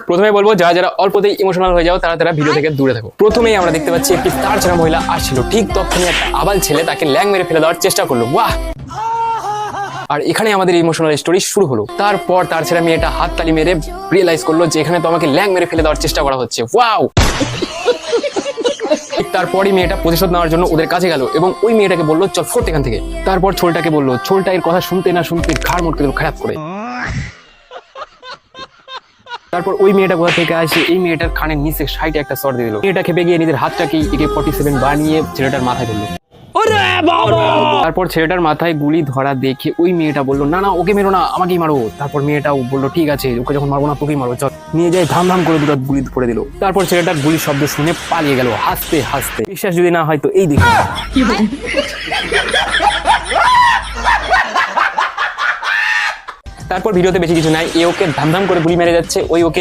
প্রথমে বলবো যারা যারা অল্পতেই ইমোশনাল হয়ে যাও তারা তারা ভিডিও থেকে দূরে থাকো। প্রথমেই আমরা দেখতে পাচ্ছি একটি তার ছেঁড়া মহিলা আসছিল, ঠিক তখনই একটা আবাল ছেলে তাকে ল্যাং মেরে ফেলে দেওয়ার চেষ্টা করলো। বাহ! আর এখানে আমাদের ইমোশনাল স্টোরি শুরু হলো। তারপর তার ছেলে মেয়েটা হাততালি মেরে রিয়েলাইজ করলো যে এখানে তো আমাকে ল্যাং মেরে ফেলে দেওয়ার চেষ্টা করা হচ্ছে। ওয়াও! তারপরই মেয়েটা প্রতিশোধ নেওয়ার জন্য ওদের কাছে গেল এবং ওই মেয়েটাকে বললো চল ফোট এখান থেকে। তারপর ছোলটাকে বললো, ছোলটা এর কথা শুনতে না শুনতে ঘাড় মোটকে দিল খারাপ করে। তারপর ওই মেয়েটা কোথা থেকে আসে এই মেয়েটার কানের নিচে সাইডে একটা শট দিয়ে দিল। মেয়েটা খেপে গিয়ে নিজের হাতটাকে AK-47 বানিয়ে ছেলেটার মাথায় ধরলো। তারপর ছেলেটার মাথায় গুলি ধরা দেখে ওই মেয়েটা বললো না না ওকে মেরো না, আমাকেই মারো। তারপর মেয়েটাও বললো ঠিক আছে, ওকে যখন মারবো না তোকেই মারো, চল। নিয়ে যায় ধাম ধাম করে দুটো গুলি করে দিল। তারপর ছেলেটার গুলির শব্দ শুনে পালিয়ে গেল হাসতে হাসতে। বিশ্বাস যদি না হয় তো এই দেখি। তারপর ভিডিওতে বেশি কিছু নাই, এ ওকে ধাম ধাম করে গুলি মেরে যাচ্ছে, ওই ওকে